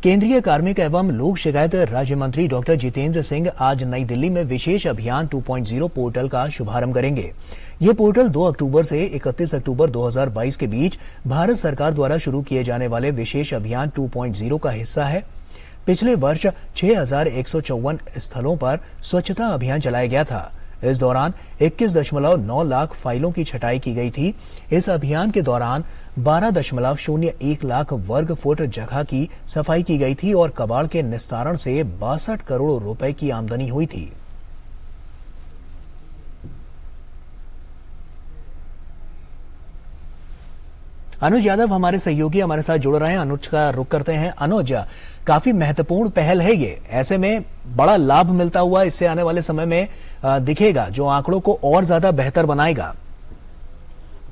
केंद्रीय कार्मिक एवं लोक शिकायत राज्य मंत्री डॉक्टर जितेंद्र सिंह आज नई दिल्ली में विशेष अभियान 2.0 पोर्टल का शुभारंभ करेंगे। ये पोर्टल 2 अक्टूबर से 31 अक्टूबर 2022 के बीच भारत सरकार द्वारा शुरू किए जाने वाले विशेष अभियान 2.0 का हिस्सा है। पिछले वर्ष 6,154 स्थलों पर स्वच्छता अभियान चलाया गया था। इस दौरान 21.9 लाख फाइलों की छटाई की गई थी। इस अभियान के दौरान 12.01 लाख वर्ग फुट जगह की सफाई की गई थी और कबाड़ के निस्तारण से 62 करोड़ रुपए की आमदनी हुई थी। अनुज यादव हमारे सहयोगी हमारे साथ जुड़ रहे हैं। अनुज का रुख करते हैं। अनुज, काफी महत्वपूर्ण पहल है ये, ऐसे में बड़ा लाभ मिलता हुआ इससे आने वाले समय में दिखेगा, जो आंकड़ों को और ज्यादा बेहतर बनाएगा।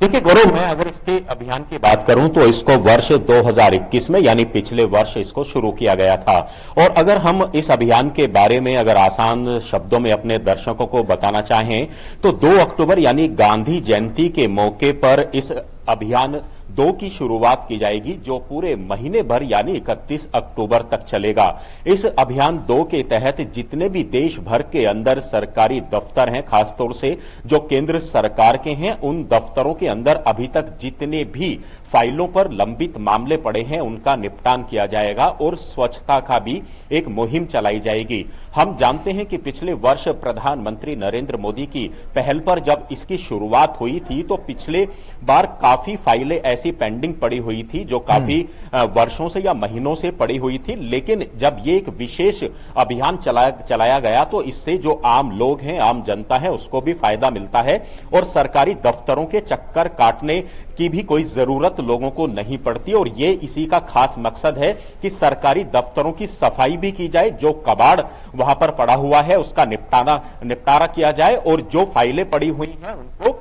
देखिए गौरव, मैं अगर इसके अभियान की बात करूं तो इसको वर्ष 2021 में यानी पिछले वर्ष इसको शुरू किया गया था। और अगर हम इस अभियान के बारे में अगर आसान शब्दों में अपने दर्शकों को बताना चाहें तो 2 अक्टूबर यानी गांधी जयंती के मौके पर इस अभियान 2 की शुरुआत की जाएगी, जो पूरे महीने भर यानी 31 अक्टूबर तक चलेगा। इस अभियान 2 के तहत जितने भी देश भर के अंदर सरकारी दफ्तर हैं, खासतौर से जो केंद्र सरकार के हैं, उन दफ्तरों के अंदर अभी तक जितने भी फाइलों पर लंबित मामले पड़े हैं उनका निपटान किया जाएगा और स्वच्छता का भी एक मुहिम चलाई जाएगी। हम जानते हैं कि पिछले वर्ष प्रधानमंत्री नरेंद्र मोदी की पहल पर जब इसकी शुरुआत हुई थी तो पिछले बार काफी फाइलें ऐसी पेंडिंग पड़ी हुई थी जो काफी वर्षों से या महीनों से पड़ी हुई थी। लेकिन जब ये एक विशेष अभियान चलाया गया तो इससे जो आम लोग हैं, आम जनता है, उसको भी फायदा मिलता है और सरकारी दफ्तरों के चक्कर काटने की भी कोई जरूरत लोगों को नहीं पड़ती। और ये इसी का खास मकसद है कि सरकारी दफ्तरों की सफाई भी की जाए, जो कबाड़ वहां पर पड़ा हुआ है उसका निपटारा किया जाए और जो फाइलें पड़ी हुई हैं उनको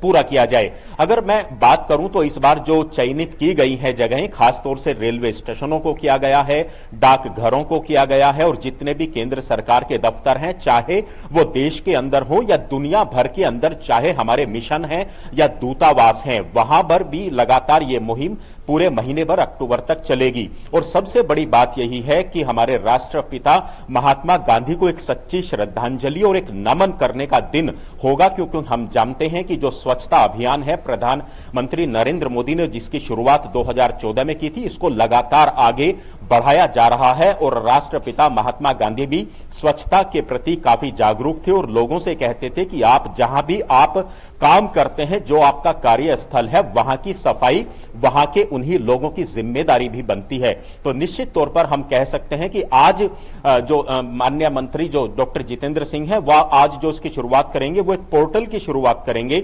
पूरा किया जाए। अगर मैं बात करूं तो इस बार जो चयनित की गई है जगहें, खासतौर से रेलवे स्टेशनों को किया गया है, डाकघरों को किया गया है और जितने भी केंद्र सरकार के दफ्तर हैं, चाहे वो देश के अंदर हो या दुनिया भर के अंदर, चाहे हमारे मिशन हैं या दूतावास हैं, वहां पर भी लगातार ये मुहिम पूरे महीने भर अक्टूबर तक चलेगी। और सबसे बड़ी बात यही है कि हमारे राष्ट्रपिता महात्मा गांधी को एक सच्ची श्रद्धांजलि और एक नमन करने का दिन होगा, क्योंकि हम जानते हैं कि जो स्वच्छता अभियान है प्रधानमंत्री नरेंद्र मोदी ने जिसकी शुरुआत 2014 में की थी, इसको लगातार आगे बढ़ाया जा रहा है। और राष्ट्रपिता महात्मा गांधी भी स्वच्छता के प्रति काफी जागरूक थे और लोगों से कहते थे कि आप जहां भी आप काम करते हैं, जो आपका कार्यस्थल है, वहां की सफाई वहां के उन्हीं लोगों की जिम्मेदारी भी बनती है। तो निश्चित तौर पर हम कह सकते हैं कि आज जो माननीय मंत्री जो डॉक्टर जितेंद्र सिंह है, वह आज जो इसकी शुरुआत करेंगे वो एक पोर्टल की शुरुआत करेंगे,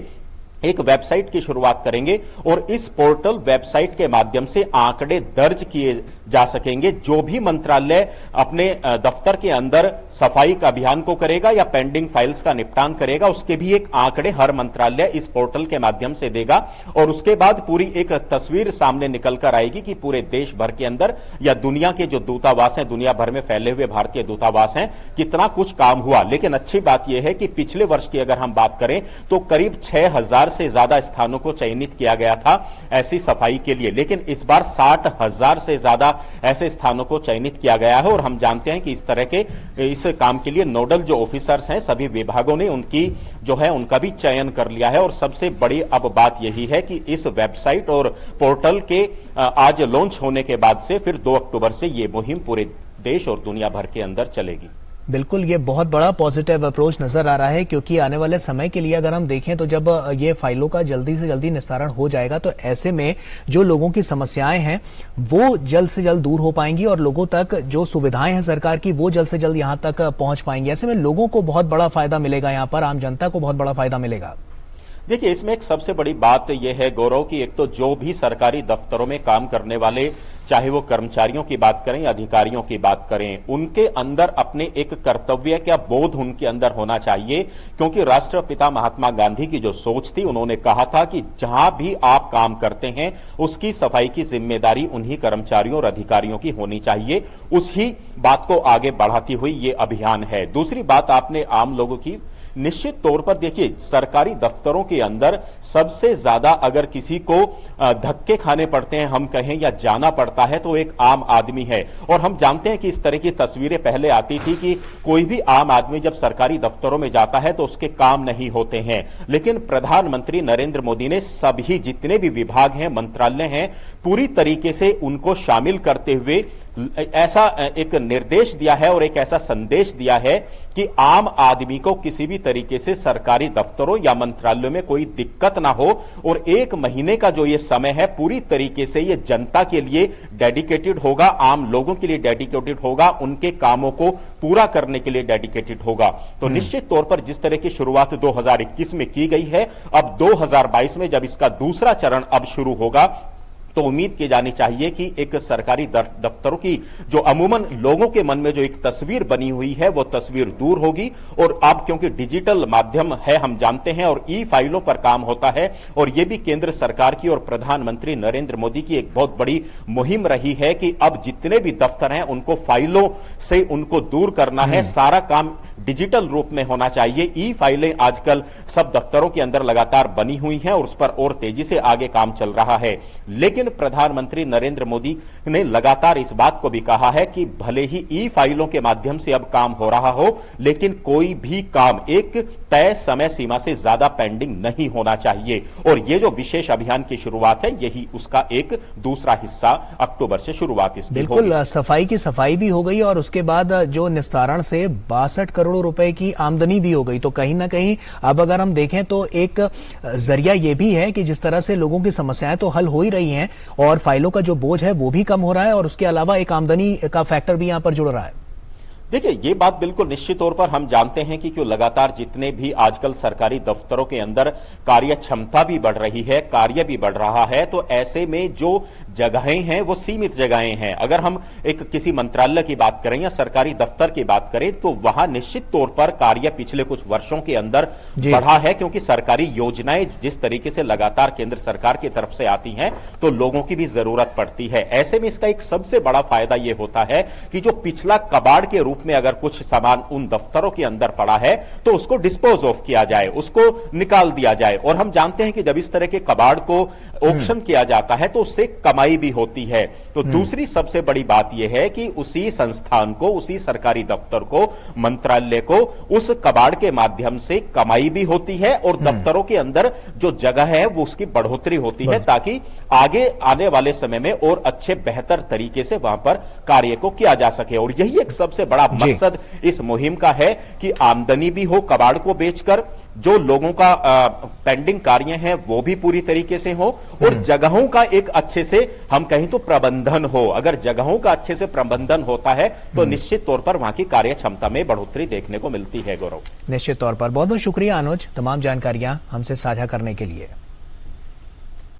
एक वेबसाइट की शुरुआत करेंगे और इस पोर्टल वेबसाइट के माध्यम से आंकड़े दर्ज किए जा सकेंगे। जो भी मंत्रालय अपने दफ्तर के अंदर सफाई का अभियान को करेगा या पेंडिंग फाइल्स का निपटान करेगा, उसके भी एक आंकड़े हर मंत्रालय इस पोर्टल के माध्यम से देगा और उसके बाद पूरी एक तस्वीर सामने निकल कर आएगी कि पूरे देश भर के अंदर या दुनिया के जो दूतावास हैं, दुनिया भर में फैले हुए भारतीय दूतावास हैं, कितना कुछ काम हुआ। लेकिन अच्छी बात यह है कि पिछले वर्ष की अगर हम बात करें तो करीब 6,000 से ज्यादा स्थानों को चयनित किया गया था ऐसी सफाई के लिए, लेकिन इस बार 60,000 से ज्यादा ऐसे स्थानों को चयनित किया गया है। और हम जानते हैं कि इस तरह के इस काम के लिए नोडल जो ऑफिसर्स हैं, सभी विभागों ने उनकी जो है उनका भी चयन कर लिया है। और सबसे बड़ी अब बात यही है कि इस वेबसाइट और पोर्टल के आज लॉन्च होने के बाद से फिर 2 अक्टूबर से ये मुहिम पूरे देश और दुनिया भर के अंदर चलेगी। बिल्कुल, ये बहुत बड़ा पॉजिटिव अप्रोच नजर आ रहा है, क्योंकि आने वाले समय के लिए अगर हम देखें तो जब ये फाइलों का जल्दी से जल्दी निस्तारण हो जाएगा तो ऐसे में जो लोगों की समस्याएं हैं वो जल्द से जल्द दूर हो पाएंगी और लोगों तक जो सुविधाएं हैं सरकार की वो जल्द से जल्द यहां तक पहुंच पाएंगी। ऐसे में लोगों को बहुत बड़ा फायदा मिलेगा, यहां पर आम जनता को बहुत बड़ा फायदा मिलेगा। देखिए, इसमें एक सबसे बड़ी बात यह है गौरव कि एक तो जो भी सरकारी दफ्तरों में काम करने वाले, चाहे वो कर्मचारियों की बात करें या अधिकारियों की बात करें, उनके अंदर अपने एक कर्तव्य का बोध उनके अंदर होना चाहिए। क्योंकि राष्ट्रपिता महात्मा गांधी की जो सोच थी, उन्होंने कहा था कि जहां भी आप काम करते हैं उसकी सफाई की जिम्मेदारी उन्हीं कर्मचारियों और अधिकारियों की होनी चाहिए। उसी बात को आगे बढ़ाती हुई ये अभियान है। दूसरी बात आपने आम लोगों की, निश्चित तौर पर देखिए सरकारी दफ्तरों के अंदर सबसे ज्यादा अगर किसी को धक्के खाने पड़ते हैं हम कहें या जाना पड़ता पड़ता है तो एक आम आदमी है। और हम जानते हैं कि इस तरह की तस्वीरें पहले आती थी कि कोई भी आम आदमी जब सरकारी दफ्तरों में जाता है तो उसके काम नहीं होते हैं, लेकिन प्रधानमंत्री नरेंद्र मोदी ने सभी जितने भी विभाग हैं, मंत्रालय हैं, पूरी तरीके से उनको शामिल करते हुए ऐसा एक निर्देश दिया है और एक ऐसा संदेश दिया है कि आम आदमी को किसी भी तरीके से सरकारी दफ्तरों या मंत्रालयों में कोई दिक्कत ना हो। और 1 महीने का जो ये समय है पूरी तरीके से ये जनता के लिए डेडिकेटेड होगा, आम लोगों के लिए डेडिकेटेड होगा, उनके कामों को पूरा करने के लिए डेडिकेटेड होगा। तो निश्चित तौर पर जिस तरह की शुरुआत 2021 में की गई है, अब 2022 में जब इसका दूसरा चरण अब शुरू होगा तो उम्मीद की जानी चाहिए कि एक सरकारी दफ्तरों की जो अमूमन लोगों के मन में जो एक तस्वीर बनी हुई है वो तस्वीर दूर होगी। और अब क्योंकि डिजिटल माध्यम है, हम जानते हैं, और ई फाइलों पर काम होता है, और यह भी केंद्र सरकार की और प्रधानमंत्री नरेंद्र मोदी की एक बहुत बड़ी मुहिम रही है कि अब जितने भी दफ्तर हैं उनको फाइलों से उनको दूर करना है, सारा काम डिजिटल रूप में होना चाहिए। ई फाइलें आजकल सब दफ्तरों के अंदर लगातार बनी हुई हैं और उस पर और तेजी से आगे काम चल रहा है। लेकिन प्रधानमंत्री नरेंद्र मोदी ने लगातार इस बात को भी कहा है कि भले ही ई फाइलों के माध्यम से अब काम हो रहा हो, लेकिन कोई भी काम एक तय समय सीमा से ज्यादा पेंडिंग नहीं होना चाहिए। और ये जो विशेष अभियान की शुरुआत है यही उसका एक दूसरा हिस्सा अक्टूबर से शुरुआत इसकी होगी। बिल्कुल, सफाई की सफाई भी हो गई और उसके बाद जो निस्तारण से 62 करोड़ रुपए की आमदनी भी हो गई। तो कहीं ना कहीं अब अगर हम देखें तो एक जरिया ये भी है कि जिस तरह से लोगों की समस्याएं तो हल हो ही रही हैं और फाइलों का जो बोझ है वो भी कम हो रहा है और उसके अलावा एक आमदनी का फैक्टर भी यहां पर जुड़ रहा है। देखिए, ये बात बिल्कुल निश्चित तौर पर हम जानते हैं कि क्यों लगातार जितने भी आजकल सरकारी दफ्तरों के अंदर कार्य क्षमता भी बढ़ रही है, कार्य भी बढ़ रहा है, तो ऐसे में जो जगहें हैं वो सीमित जगहें हैं। अगर हम एक किसी मंत्रालय की बात करें या सरकारी दफ्तर की बात करें तो वहां निश्चित तौर पर कार्य पिछले कुछ वर्षों के अंदर बढ़ा है, क्योंकि सरकारी योजनाएं जिस तरीके से लगातार केंद्र सरकार की तरफ से आती हैं तो लोगों की भी जरूरत पड़ती है। ऐसे में इसका एक सबसे बड़ा फायदा यह होता है कि जो पिछला कबाड़ के रूप में अगर कुछ सामान उन दफ्तरों के अंदर पड़ा है तो उसको डिस्पोज ऑफ किया जाए, उसको निकाल दिया जाए। और हम जानते हैं कि जब इस तरह के कबाड़ को ऑक्शन किया जाता है तो उससे कमाई भी होती है। तो दूसरी सबसे बड़ी बात यह है कि उसी संस्थान को, उसी सरकारी दफ्तर को, मंत्रालय को उस कबाड़ के माध्यम से कमाई भी होती है और दफ्तरों के अंदर जो जगह है वो उसकी बढ़ोतरी होती है ताकि आगे आने वाले समय में और अच्छे बेहतर तरीके से वहां पर कार्य को किया जा सके। और यही एक सबसे बड़ा मकसद इस मुहिम का है कि आमदनी भी हो कबाड़ को बेचकर, जो लोगों का पेंडिंग कार्य हैं वो भी पूरी तरीके से हो और जगहों का एक अच्छे से हम कहें तो प्रबंधन हो। अगर जगहों का अच्छे से प्रबंधन होता है तो निश्चित तौर पर वहां की कार्य क्षमता में बढ़ोतरी देखने को मिलती है। गौरव, निश्चित तौर पर बहुत बहुत शुक्रिया अनुज, तमाम जानकारियां हमसे साझा करने के लिए।